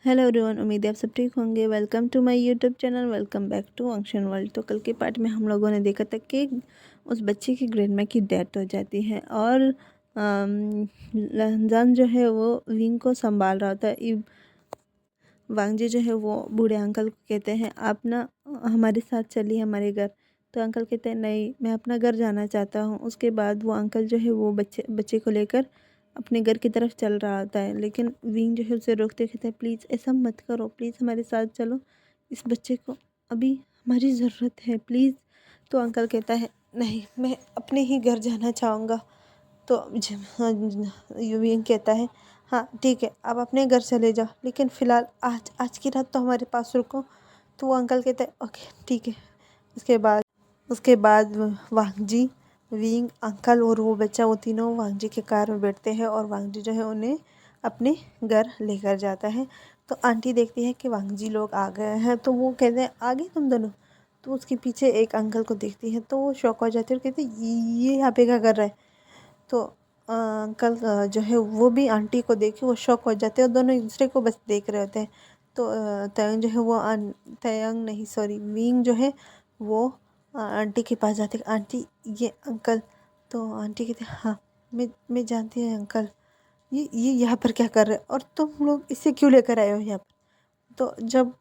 Hello everyone, उम्मीद है आप सब ठीक होंगे। Welcome to my YouTube channel, welcome back to अंशन वर्ल्ड। तो कल के पार्ट में हम लोगों ने देखा था कि उस बच्चे की ग्रैंडमा की डेथ हो जाती है और रमज़ान जो है वो विंग को संभाल रहा था। वांगजी जो है वो बूढ़े अंकल को कहते हैं, आप ना हमारे साथ चलिए हमारे घर। तो अंकल कहते हैं, नहीं मैं अपना घर जाना चाहता हूँ। उसके बाद वो अंकल जो है वो बच्चे को लेकर अपने घर की तरफ चल रहा होता है, लेकिन विंग जो है उसे रोकते कहते हैं, प्लीज़ ऐसा मत करो, प्लीज़ हमारे साथ चलो, इस बच्चे को अभी हमारी ज़रूरत है, प्लीज़। तो अंकल कहता है, नहीं मैं अपने ही घर जाना चाहूँगा। तो विंग कहता है, हाँ ठीक है, आप अपने घर चले जाओ, लेकिन फ़िलहाल आज आज की रात तो हमारे पास रुको। तो वो अंकल कहता है, ओके ठीक है। उसके बाद वांगजी, विंग, अंकल और वो बच्चा, वो तीनों वांगजी के कार में बैठते हैं और वांगजी जो है उन्हें अपने घर लेकर जाता है। तो आंटी देखती है कि वांगजी लोग आ गए हैं, तो वो कहते हैं, आ गए तुम दोनों। तो उसके पीछे एक अंकल को देखती है तो वो शॉक हो जाती है और कहते हैं, ये यहाँ पे क्या कर रहा है। तो अंकल जो है वो भी आंटी को देख के वो शॉक हो जाते हैं और दोनों एक दूसरे को बस देख रहे होते हैं। तो तयंग जो है वो तयंग नहीं सॉरी विंग जो है वो आंटी के पास जाते, आंटी ये अंकल। तो आंटी कहते हैं, हाँ मैं जानती हूँ अंकल, ये यहाँ पर क्या कर रहे हैं और तुम लोग इसे क्यों लेकर आए हो यहाँ पर। तो जब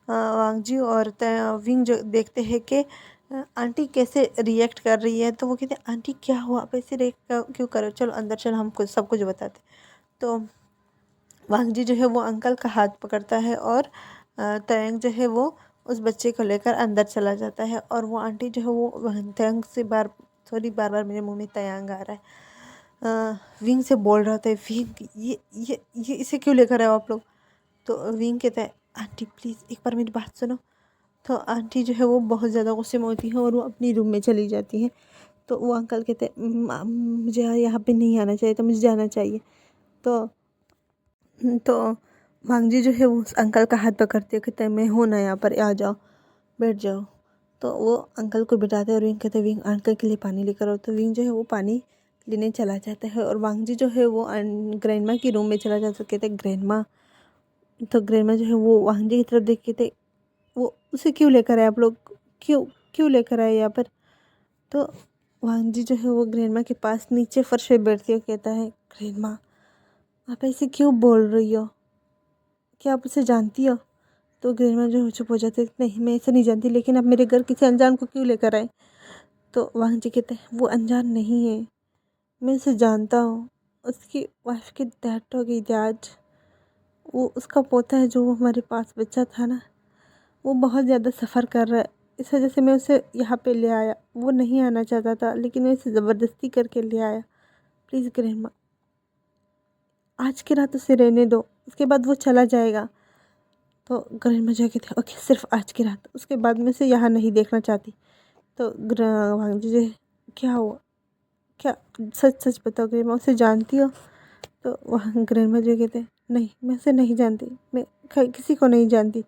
वांगजी और विंग जो देखते हैं कि आंटी कैसे रिएक्ट कर रही है, तो वो कहते हैं, आंटी क्या हुआ, आप ऐसे रिएक्ट क्यों कर रहे हो, चलो अंदर चलो, हम कुछ सब कुछ बताते। तो वांगजी जो है वो अंकल का हाथ पकड़ता है और तयंग जो है वो उस बच्चे को लेकर अंदर चला जाता है। और वो आंटी जो है वो तयंग से बार बार मेरे मुंह में तयंग आ रहा है, विंग से बोल रहा था, विंग ये इसे क्यों लेकर आए हो आप लोग। तो विंग कहता है, आंटी प्लीज़ एक बार मेरी बात सुनो। तो आंटी जो है वो बहुत ज़्यादा गुस्से में होती है और वो अपनी रूम में चली जाती है। तो वो अंकल कहते हैं, मुझे यहाँ पे नहीं आना चाहिए था, मुझे जाना चाहिए। तो तो वांगजी जो है वो उस अंकल का हाथ पकड़ते कहते हैं, मैं हूँ ना यहाँ पर, आ जाओ बैठ जाओ। तो वो अंकल को बिठाते हैं और विंग कहते हैं, विंग अंकल के लिए पानी लेकर आओ। तो विंग जो है वो पानी लेने चला जाता है और वांगजी जो है वो ग्रैंडमा की रूम में चला जाता है। कहते हैं, ग्रैंडमा। तो ग्रैंडमा जो है वो वांगजी की तरफ देख के थे, वो उसे क्यों लेकर आए आप लोग, क्यों क्यों लेकर आए यहाँ पर। तो वांगजी जो है वो ग्रैंडमा के पास नीचे फर्श पे बैठती है, कहता है, ग्रैंडमा आप ऐसे क्यों बोल रही हो, क्या आप उसे जानती हो। तो ग्रैंडमा जो है चुप हो जाते, नहीं मैं ऐसे नहीं जानती, लेकिन आप मेरे घर किसी अनजान को क्यों लेकर आए। तो वांगजी कहते हैं, वो अनजान नहीं है, मैं उसे जानता हूँ, उसकी वाइफ की डेथ हो गई थी आज। वो उसका पोता है जो हमारे पास बच्चा था ना, वो बहुत ज़्यादा सफ़र कर रहा है, इस वजह से मैं उसे यहाँ पे ले आया। वो नहीं आना चाहता था, लेकिन मैं उसे ज़बरदस्ती करके ले आया। प्लीज़ ग्रैंडमा आज की रात उसे रहने दो, उसके बाद वो चला जाएगा। तो ग्रैंडमा जो कहती है, ओके सिर्फ आज की रात, उसके बाद मैं उसे यहाँ नहीं देखना चाहती। तो वांगजी जो है, क्या हुआ, क्या सच सच बताओ ग्रैंडमा, उसे जानती हो। तो वहाँ ग्रैंडमा जो कहते हैं, नहीं मैं उसे नहीं जानती, मैं किसी को नहीं जानती।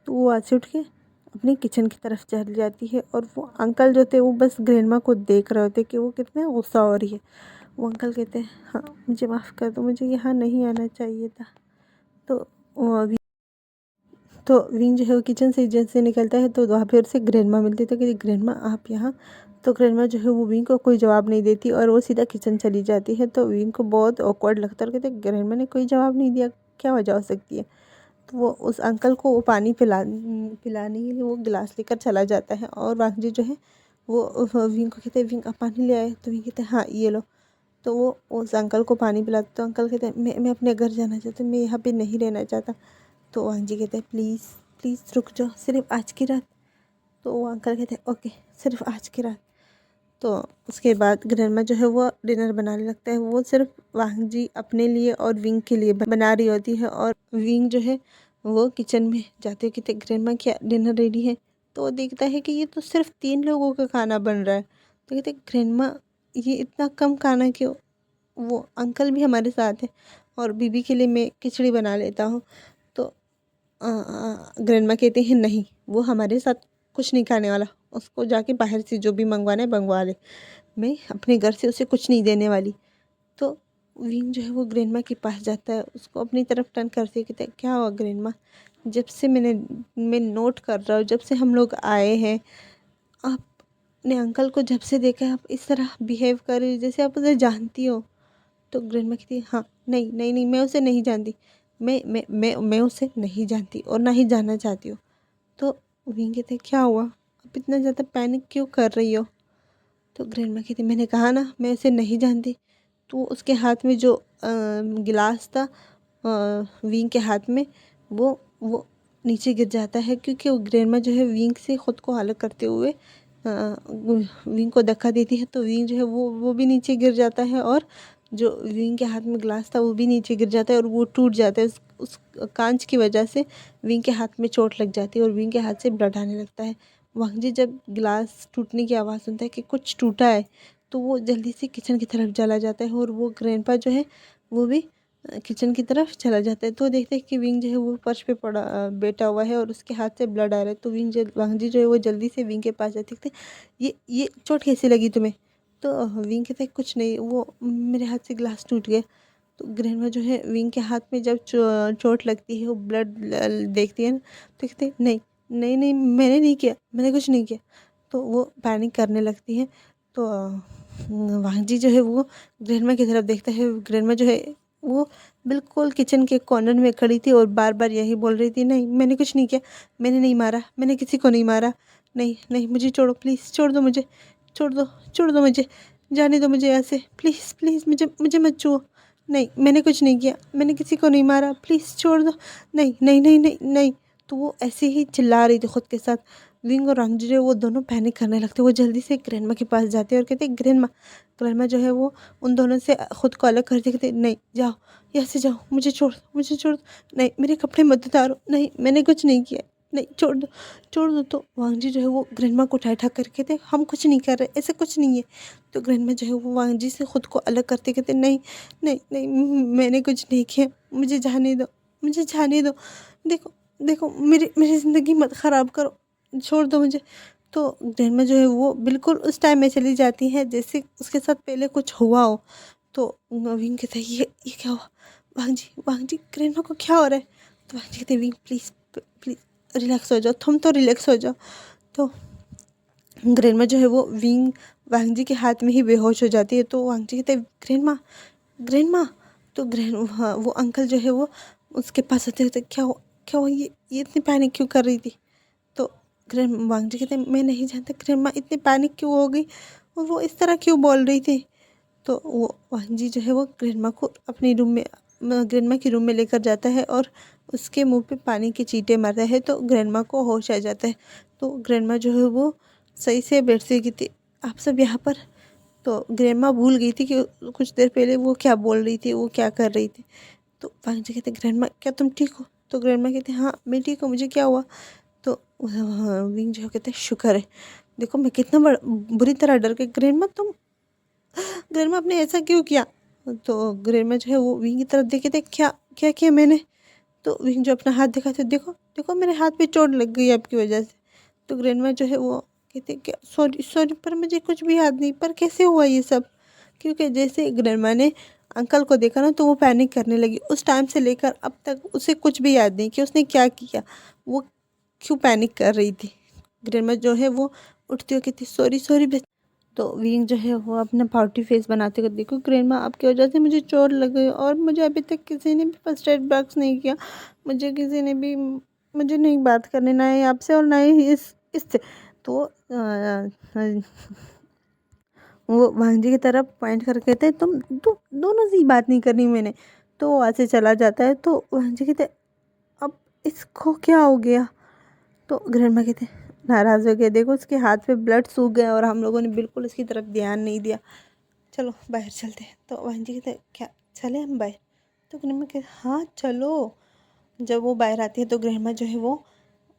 तो वो वहाँ से उठ के अपनी किचन की तरफ चली जाती है और वो अंकल जो थे वो बस ग्रैंडमा को देख रहे होते कि वो कितना गुस्सा हो रही है। वो अंकल कहते हैं, हाँ मुझे माफ़ कर दो, मुझे यहाँ नहीं आना चाहिए था। तो वो अभी तो विंग जो है वो किचन से जैसे निकलता है तो वहाँ पे उससे ग्रैंडमा मिलती है। तो कहती, ग्रैंडमा आप यहाँ। तो ग्रैंडमा जो है वो विंग को कोई जवाब नहीं देती और वो सीधा किचन चली जाती है। तो विंग को बहुत ऑकवर्ड लगता है और कहते, ग्रैंडमा ने कोई जवाब नहीं दिया, क्या वजह हो सकती है। तो वो उस अंकल को वो पानी पिलाने के लिए वो गिलास लेकर चला जाता है और वांगजी जो है वो विंग को कहते हैं, विंग आप पानी ले आए। तो विंग कहते हैं, हाँ ये लो। तो वो उस अंकल को पानी पिलाते तो अंकल कहते हैं, मैं अपने घर जाना चाहता हूँ, मैं यहाँ पे नहीं रहना चाहता। तो वांगजी कहते हैं, प्लीज़ प्लीज़ रुक जाओ, सिर्फ आज की रात। तो वो अंकल कहते हैं, ओके सिर्फ आज की रात। तो उसके बाद ग्रैंडमा जो है वो डिनर बनाने लगता है। वो सिर्फ वांगजी अपने लिए और विंग के लिए बना रही होती है और विंग जो है वो किचन में जाते हुए कहते, ग्रैंडमा क्या डिनर रेडी है। तो वो देखता है कि ये तो सिर्फ 3 लोगों का खाना बन रहा है। तो कहते, ग्रैंडमा ये इतना कम खाना क्यों। वो अंकल भी हमारे साथ है और बीबी के लिए मैं खिचड़ी बना लेता हूँ। तो ग्रैंडमा कहते हैं, नहीं वो हमारे साथ कुछ नहीं खाने वाला, उसको जाके बाहर से जो भी मंगवाना है मंगवा ले, मैं अपने घर से उसे कुछ नहीं देने वाली। तो विंग जो है वो ग्रैंडमा के पास जाता है, उसको अपनी तरफ टर्न करते कहते हैं क्या हुआ ग्रैंडमा, जब से मैं नोट कर रहा हूँ, जब से हम लोग आए हैं आपने अंकल को जब से देखा है आप इस तरह बिहेव कर रही हो जैसे आप उसे जानती हो। तो ग्रैंडमा कहती है हाँ नहीं नहीं नहीं मैं उसे नहीं जानती, मैं उसे नहीं जानती और ना ही जानना चाहती हूँ। तो विंग कहते क्या हुआ, आप इतना ज़्यादा पैनिक क्यों कर रही हो। तो ग्रैंडमा कहती मैंने कहा ना मैं उसे नहीं जानती। तो उसके हाथ में जो गिलास था विंग के हाथ में वो नीचे गिर जाता है, क्योंकि वो ग्रैंडमा जो है विंग से ख़ुद को अलग करते हुए विंग को धक्का देती है। तो विंग जो है वो भी नीचे गिर जाता है और जो विंग के हाथ में ग्लास था वो भी नीचे गिर जाता है और वो टूट जाता है। उस कांच की वजह से विंग के हाथ में चोट लग जाती है और विंग के हाथ से ब्लड आने लगता है। वांग जी जब गिलास टूटने की आवाज़ सुनता है कि कुछ टूटा है तो वो जल्दी से किचन की तरफ चला जाता है और वो ग्रैंडपा जो है वो भी किचन की तरफ चला जाता है। तो देखते हैं कि विंग जो है वो फर्श पे बैठा हुआ है और उसके हाथ से ब्लड आ रहा है। तो वांग जी जो है वो जल्दी से विंग के पास जाते कहते ये चोट कैसे लगी तुम्हें। तो विंग कहते कुछ नहीं, वो मेरे हाथ से ग्लास टूट गया। तो ग्रैंडमा जो है विंग के हाथ में जब चोट लगती है वो ब्लड देखती है ना, तो कहते नहीं नहीं नहीं मैंने नहीं किया, मैंने कुछ नहीं किया। तो वो पैनिक करने लगती है। तो वांग जी जो है वो ग्रैंडमा की तरफ देखता है। ग्रैंडमा जो है वो बिल्कुल किचन के कॉर्नर में खड़ी थी और बार बार यही बोल रही थी नहीं मैंने कुछ नहीं किया, मैंने नहीं मारा, मैंने किसी को नहीं मारा, नहीं नहीं मुझे छोड़ो प्लीज़, छोड़ दो मुझे, छोड़ दो, छोड़ दो मुझे, जाने दो मुझे ऐसे, प्लीज़ प्लीज़ मुझे मुझे मत छुओ, नहीं मैंने कुछ नहीं किया, मैंने किसी को नहीं मारा, प्लीज़ छोड़ दो, नहीं नहीं नहीं नहीं नहीं। तो वो ऐसे ही चिल्ला रही थी खुद के साथ। विंग और रामजी वो दोनों पैनिक करने लगते, वो जल्दी से ग्रैंडमा के पास जाते और कहते ग्रैंडमा। ग्रैंडमा जो है वो उन दोनों से खुद को अलग करते कहते नहीं जाओ यहाँ से जाओ, मुझे छोड़ दो, मुझे छोड़ दो, नहीं मेरे कपड़े मत उतारो, नहीं मैंने कुछ नहीं किया, नहीं छोड़ दो, छोड़ दो। तो वांग जी जो है वो ग्रैंडमा को उठा उठा करके थे हम कुछ नहीं कर रहे, ऐसे कुछ नहीं है। तो ग्रैंडमा जो है वो वांग जी से खुद को अलग करते कहते नहीं नहीं नहीं मैंने कुछ नहीं किया, मुझे जाने दो, मुझे जाने दो, देखो देखो मेरी मेरी ज़िंदगी मत ख़राब करो, छोड़ दो मुझे। तो ग्रैंडमा जो है वो बिल्कुल उस टाइम में चली जाती है जैसे उसके साथ पहले कुछ हुआ हो। तो विंग कहता है ये क्या हुआ, वांग जी ग्रैंडमा को क्या हो रहा है। तो वांग जी कहते विंग प्लीज़ प्लीज़ रिलैक्स हो जाओ, तुम तो रिलैक्स हो जाओ। तो ग्रैंडमा जो है वो विंग वांग जी के हाथ में ही बेहोश हो जाती है। तो वांग जी कहते ग्रैंडमा ग्रैंडमा। तो वो अंकल जो है वो उसके पास आते होते क्या हुआ ये इतनी पैनिक क्यों कर रही थी। तो वांग जी कहते मैं नहीं जानता ग्रैंडमा इतनी पैनिक क्यों हो गई और वो इस तरह क्यों बोल रही थी। तो वो वांग जी जो है वो ग्रैंडमा को अपने रूम में ग्रैंडमा के रूम में लेकर जाता है और उसके मुंह पे पानी के चींटे मारता है तो ग्रैंडमा को होश आ जाता है। तो ग्रैंडमा जो है वो सही से बैठती की थी आप सब यहाँ पर। तो ग्रैंडमा भूल गई थी कि कुछ देर पहले वो क्या बोल रही थी, वो क्या कर रही थी। तो वांग जी कहते ग्रैंडमा क्या तुम ठीक हो। तो ग्रैंडमा कहते हाँ मैं ठीक हूँ, मुझे क्या हुआ। तो विंग जो कहते शुक्र है, देखो मैं कितना बुरी तरह डर गई। ग्रैंडमा आपने ऐसा क्यों किया। तो ग्रैंडमा जो है वो विंग की तरफ देखे थे क्या क्या किया मैंने। तो विंग जो अपना हाथ दिखाते देखो देखो मेरे हाथ पे चोट लग गई आपकी वजह से। तो ग्रैंडमा जो है वो कहते क्या सॉरी सॉरी पर मुझे कुछ भी याद नहीं, पर कैसे हुआ ये सब। क्योंकि जैसे ग्रैंडमा ने अंकल को देखा ना तो वो पैनिक करने लगी। उस टाइम से लेकर अब तक उसे कुछ भी याद नहीं कि उसने क्या किया, वो क्यों पैनिक कर रही थी। ग्रैंडमा जो है वो उठती हुई कहती सॉरी सॉरी। तो विंग जो है वो अपना पाउटी फेस बनाते हुए देखो ग्रैंडमा आपकी वजह से मुझे चोट लग गई और मुझे अभी तक किसी ने भी फर्स्ट एड बॉक्स नहीं किया, मुझे किसी ने भी मुझे नहीं बात करनी, ना ही आपसे और ना ही इससे। तो वो वांग जी की तरफ पॉइंट करके कहते हैं तुम दोनों से ही बात नहीं करनी मैंने। तो वो वहाँ से चला जाता है। तो वांग जी कहते अब इसको क्या हो गया। तो ग्रैंडमा कहते नाराज़ हो गया, देखो उसके हाथ पे ब्लड सूख गया और हम लोगों ने बिल्कुल उसकी तरफ ध्यान नहीं दिया, चलो बाहर चलते हैं। तो वांग जी कहते क्या चले हम बाहर। तो ग्रैंडमा कहते हाँ चलो। जब वो बाहर आती है तो ग्रैंडमा जो है वो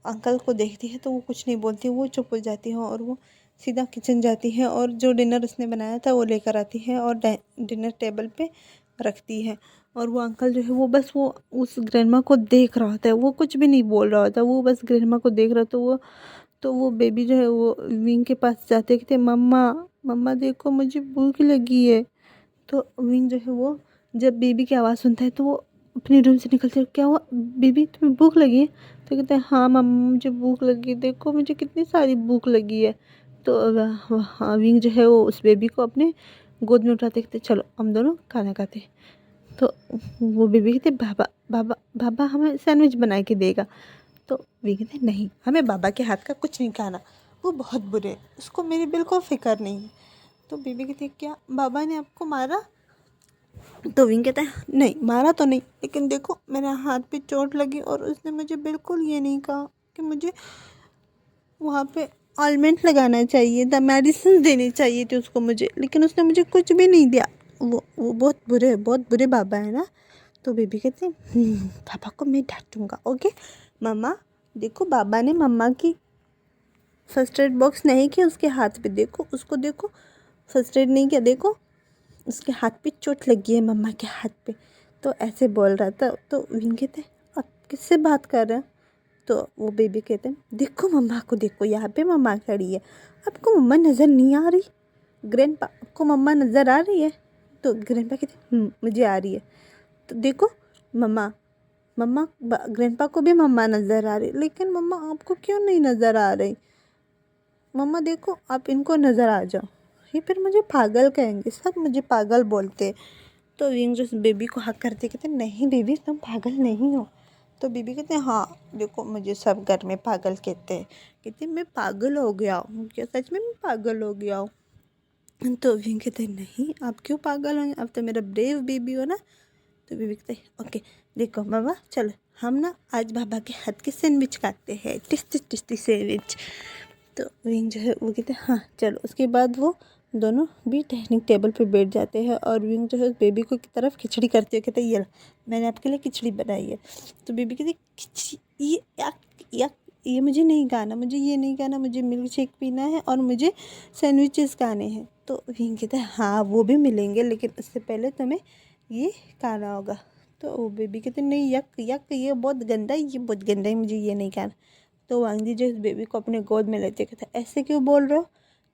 अंकल को देखती है तो वो कुछ नहीं बोलती, वो चुप हो जाती है और वो सीधा किचन जाती है और जो डिनर उसने बनाया था वो लेकर आती है और डिनर टेबल पे रखती है। और वो अंकल जो है वो बस वो उस ग्रैंडमा को देख रहा होता है, वो कुछ भी नहीं बोल रहा होता, वो बस ग्रैंडमा को देख रहा। तो वो बेबी जो है वो विंग के पास जाते कहते मम्मा मम्मा देखो मुझे भूख लगी है। तो विंग जो है वो जब बेबी की आवाज़ सुनता है तो वो अपने रूम से निकलते हैं, क्या हुआ बेबी तुम्हें भूख लगी है? तो कहते हैं हाँ मम्मा मुझे भूख लगी है, देखो मुझे कितनी सारी भूख लगी है। तो हाँ विंग जो है वो उस बेबी को अपने गोद में उठाते कहते चलो हम दोनों खाना खाते। तो वो बेबी कहते बाबा बाबा बाबा हमें सैंडविच बना के देगा। तो विंग कहते नहीं हमें बाबा के हाथ का कुछ नहीं खाना, वो बहुत बुरे, उसको मेरी बिल्कुल फ़िक्र नहीं है। तो बेबी कहती है क्या बाबा ने आपको मारा? तो विंग कहता है नहीं मारा तो नहीं, लेकिन देखो मेरे हाथ पे चोट लगी और उसने मुझे बिल्कुल ये नहीं कहा कि मुझे वहाँ पे ऑइंटमेंट लगाना चाहिए था, मेडिसिन देनी चाहिए थी उसको मुझे, लेकिन उसने मुझे कुछ भी नहीं दिया। वो बहुत बुरे बाबा है ना। तो बेबी कहते हैं पापा को मैं डांटूंगा। ओके मम्मा देखो बाबा ने मम्मा की फर्स्ट एड बॉक्स नहीं किया उसके हाथ पे, देखो उसको देखो फर्स्ट एड नहीं किया, देखो उसके हाथ पे चोट लगी है मम्मा के हाथ पे। तो ऐसे बोल रहा था। तो विन कहते आप किससे बात कर रहे हैं? तो वो बेबी कहते हैं देखो मम्मा को देखो, यहाँ पे मम्मा खड़ी है, आपको मम्मा नज़र नहीं आ रही? ग्रैंडपा आपको मम्मा नज़र आ रही है? तो ग्रैंडपा कहते मुझे आ रही है। तो देखो मम्मा मम्मा ग्रैंडपा को भी मम्मा नज़र आ रही, लेकिन मम्मा आपको क्यों नहीं नज़र आ रही? मम्मा देखो आप इनको नज़र आ जाओ, ये फिर मुझे पागल कहेंगे, सब मुझे पागल बोलते। तो विंग जो बेबी को हक करते कहते नहीं बेबी तुम पागल नहीं हो। तो बेबी कहते हैं हाँ देखो मुझे सब घर में पागल कहते हैं, कहते मैं पागल हो गया हूँ क्या, सच में मैं पागल हो गया हूँ? तो विंग कहते नहीं आप क्यों पागल होंगे, आप तो मेरा ब्रेव बेबी हो ना। तो बेबी कहते ओके देखो बाबा चलो हम ना आज बाबा के हाथ के सैंडविच खाते हैं, टेस्टी टेस्टी सैंडविच। तो विंग जो है वो कहते हैं हाँ चलो। उसके बाद वो दोनों भी डाइनिंग टेबल पे बैठ जाते हैं और विंग जो है बेबी को की तरफ खिचड़ी करते हुए कहते हैं ये मैंने आपके लिए खिचड़ी बनाई है। तो बेबी कहती खिचड़ी ये या ये मुझे नहीं खाना, मुझे ये नहीं खाना, मुझे मिल्क शेक पीना है और मुझे सैंडविचेस खाने हैं। तो विंग कहता है हाँ वो भी मिलेंगे, लेकिन उससे पहले तुम्हें ये खाना होगा। तो वो बेबी कहते नहीं यक यक ये बहुत गंदा है, ये बहुत गंदा है, मुझे ये नहीं खाना। तो वांग जी जो इस बेबी को अपने गोद में लेते कहते ऐसे क्यों बोल रहे हो,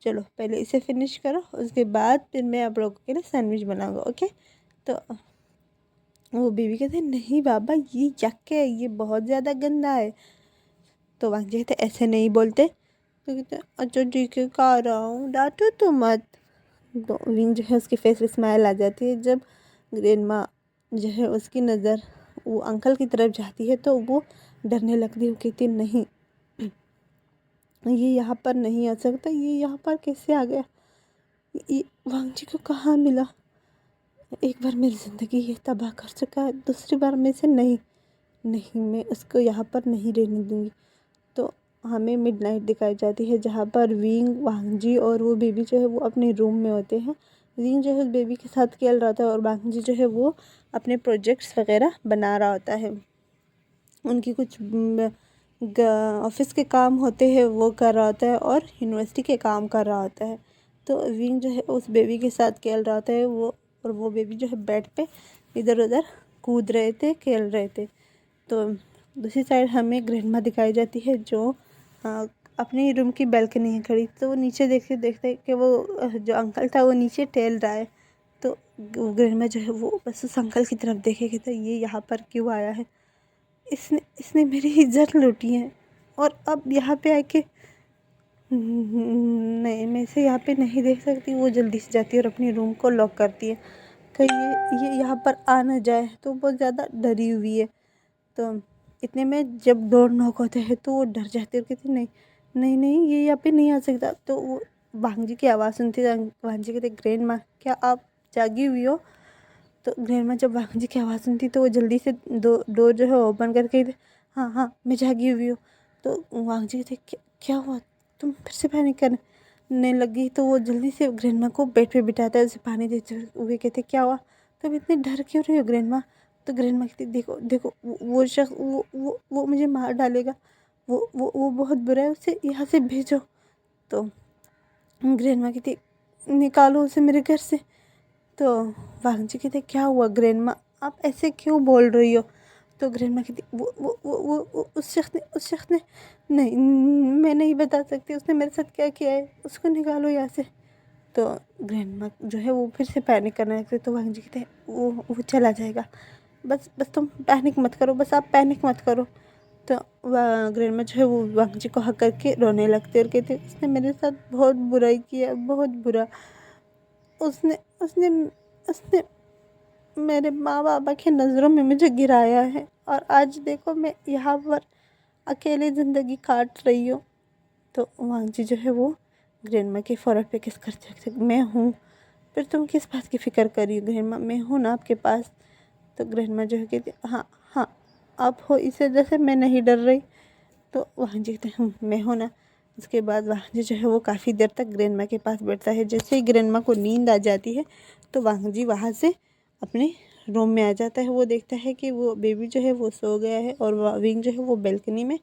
चलो पहले इसे फिनिश करो उसके बाद फिर मैं आप लोगों के लिए सैंडविच बनाऊंगा। ओके। तो वो बेबी कहते नहीं बाबा ये यक है, ये बहुत ज़्यादा गंदा है। तो वांग जी कहते ऐसे नहीं बोलते। तो कहते अच्छा ठीक है खा रहा हूँ, डांटो तो मत। तो विंग जो है उसके फेस पे स्माइल आ जाती है जब ग्रैंड माँ जो है उसकी नज़र वो अंकल की तरफ जाती है तो वो डरने लगती है। वो कहती नहीं ये यहाँ पर नहीं आ सकता, ये यहाँ पर कैसे आ गया, ये वांग जी को कहाँ मिला? एक बार मेरी ज़िंदगी ये तबाह कर चुका है, दूसरी बार में से नहीं नहीं मैं उसको यहाँ पर नहीं रहने दूँगी। तो हमें मिडनाइट दिखाई जाती है जहाँ पर विंग वांग जी और वो बेबी जो है वो अपने रूम में होते हैं। विंग जो है बेबी के साथ खेल रहा था और वांग जी जो है वो अपने प्रोजेक्ट्स वगैरह बना रहा होता है, उनकी कुछ ऑफिस के काम होते हैं वो कर रहा होता है और यूनिवर्सिटी के काम कर रहा होता है। तो विंग जो है उस बेबी के साथ खेल रहा होता है वो, और वो बेबी जो है बेड पे इधर उधर कूद रहे थे, खेल रहे थे। तो दूसरी साइड हमें ग्रैंडमा दिखाई जाती है जो अपने रूम की बैल्कनी में खड़ी। तो वो नीचे देखते देखते कि वो जो अंकल था वो नीचे टहल रहा है। तो ग्रैंडमा जो है वो बस उस अंकल की तरफ देखे कि तो ये यहाँ पर क्यों आया है, इसने इसने मेरी इज्जत लूटी है और अब यहाँ पे आके नहीं मैं इसे यहाँ पे नहीं देख सकती। वो जल्दी से जाती है और अपने रूम को लॉक करती है कहीं ये यहाँ पर आ ना जाए। तो बहुत ज़्यादा डरी हुई है। तो इतने में जब डोर नॉक होते हैं तो वो डर जाती है और कहती नहीं नहीं नहीं ये यहाँ पे नहीं आ सकता। तो वो भांजी की आवाज़ सुनती है, भांजी कहते ग्रैंड माँ क्या आप जागी हुई हो? तो ग्रैंडमा जब वांग जी की आवाज़ सुनती तो वो जल्दी से डोर जो है ओपन करके हाँ हाँ मैं जागी हुई हूँ। तो वांग जी कहते क्या हुआ, तुम फिर से पैनिक करने लगी? तो वो जल्दी से ग्रैंडमा को बेड पे बिठाता है, उसे पानी देते हुए कहते क्या हुआ, तुम इतने डर क्यों रही हो ग्रैंडमा? तो ग्रैंडमा कहती देखो देखो वो शख्स वो मुझे मार डालेगा, वो बहुत बुरा है, उसे यहाँ से भेजो। तो ग्रैंडमा कहती निकालो उसे मेरे घर से। तो वांग जी कहते क्या हुआ ग्रैंडमा, आप ऐसे क्यों बोल रही हो? तो ग्रैंडमा कहती वो उस शख्स ने नहीं मैं नहीं बता सकती उसने मेरे साथ क्या किया है, उसको निकालो यहाँ से। तो ग्रैंडमा जो है वो फिर से पैनिक करने लगते। तो वांग जी कहते हैं वो चला जाएगा, बस बस तुम पैनिक मत करो, बस आप पैनिक मत करो। तो ग्रैंडमा जो है वो वांग जी को हक करके रोने लगते और कहते उसने मेरे साथ बहुत बुराई किया, बहुत बुरा। उसने उसने उसने मेरे माँ बाबा की नज़रों में मुझे गिराया है और आज देखो मैं यहाँ पर अकेले ज़िंदगी काट रही हूँ। तो वांग जी जो है वो ग्रैंडमा के फोrehead पे किस करते मैं हूँ, फिर तुम किस बात की फ़िक्र कर रही हो ग्रैंडमा, मैं हूँ ना आपके पास। तो ग्रैंडमा जो है कहती हाँ हाँ आप हो, इस वजह से मैं नहीं डर रही। तो वांग जी कहते हैं मैं हूँ ना। उसके बाद वांग जी जो है वो काफ़ी देर तक ग्रैंडमा के पास बैठता है। जैसे ही ग्रैंडमा को नींद आ जाती है तो वांग जी वहाँ से अपने रूम में आ जाता है। वो देखता है कि वो बेबी जो है वो सो गया है और विंग जो है वो बेल्कनी में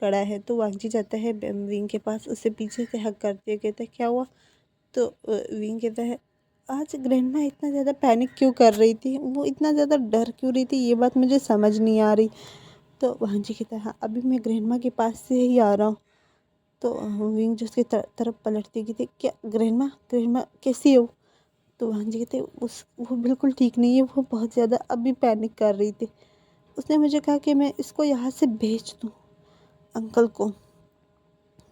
खड़ा है। तो वांग जी जाता है विंग के पास, उससे पीछे से हग करते हुए कहता है क्या हुआ। तो विंग कहता है आज ग्रैंडमा इतना ज़्यादा पैनिक क्यों कर रही थी, वो इतना ज़्यादा डर क्यों रही थी, ये बात मुझे समझ नहीं आ रही। तो वांग जी कहता है हाँ अभी मैं ग्रैंडमा के पास से ही आ रहा हूँ। तो विंग जो उसकी तरफ पलटती कहती क्या ग्रैंडमा, ग्रैंडमा कैसी हो। तो वांग जी कहते वो बिल्कुल ठीक नहीं है, वो बहुत ज़्यादा अभी पैनिक कर रही थी। उसने मुझे कहा कि मैं इसको यहाँ से भेज दूँ अंकल को।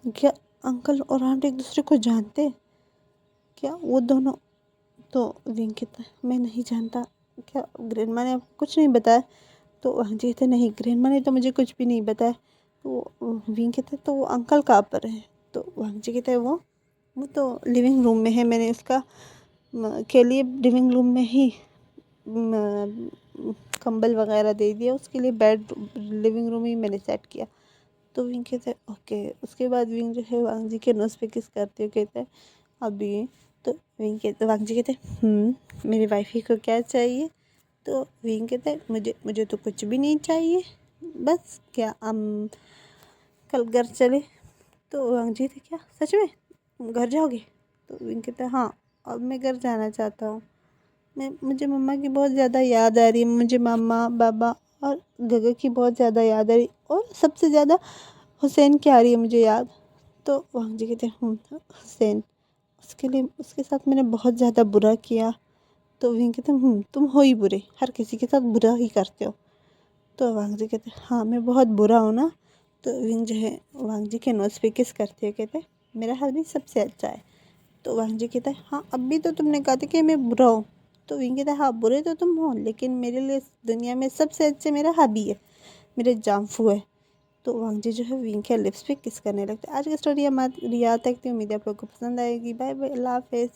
क्या अंकल और आंट एक दूसरे को जानते हैं क्या वो दोनों। तो विंग कहता है मैं नहीं जानता, क्या ग्रैंडमा ने आपको कुछ नहीं बताया। तो वांग जी कहते नहीं ग्रैंडमा ने तो मुझे कुछ भी नहीं बताया। तो विंग कहता है तो वो अंकल कहाँ पर है। तो वांग जी कहते हैं वो तो लिविंग रूम में है, मैंने उसका के लिए लिविंग रूम में ही कंबल वगैरह दे दिया, उसके लिए बेड लिविंग रूम ही मैंने सेट किया। तो विंग कहते हैं ओके। उसके बाद विंग जो है वांग जी के नोज़ पे किस करते हुए कहते हैं अभी। तो वांग जी कहते हैं मेरी वाइफी को क्या चाहिए। तो विंग कहते हैं मुझे तो कुछ भी नहीं चाहिए, बस क्या हम कल घर चले। तो वांग जी कहते क्या सच में घर जाओगे। तो विंग कहते हैं हाँ अब मैं घर जाना चाहता हूँ, मुझे मम्मा की बहुत ज़्यादा याद आ रही है, मुझे मम्मा बाबा और गगा की बहुत ज़्यादा याद आ रही और सबसे ज़्यादा हुसैन की आ रही है मुझे याद। तो वांग जी कहते हैं हुसैन, उसके लिए उसके साथ मैंने बहुत ज़्यादा बुरा किया। तो विंग कहते हैं तुम हो ही बुरे, हर किसी के साथ बुरा ही करते हो। तो वांग जी कहते हैं हाँ मैं बहुत बुरा हूँ ना। तो विंग जो है वांग जी के नोज़ पे किस करते हुए कहते हैं मेरा हस्बैंड सबसे अच्छा है। तो वांग जी कहता है हाँ अभी तो तुमने कहा था कि मैं बुरा हूँ। तो विंग कहता है हाँ बुरे तो तुम हो, लेकिन मेरे लिए इस दुनिया में सबसे अच्छे मेरा हबी है, मेरे जामफू है। तो वांग जी जो है विंग के लिप्स पे किस करने लगते हैं। आज की स्टोरी हमारी याद तक थी, उम्मीद है आप लोग को पसंद आएगी। बाय बाय, अल्लाह हाफिज़।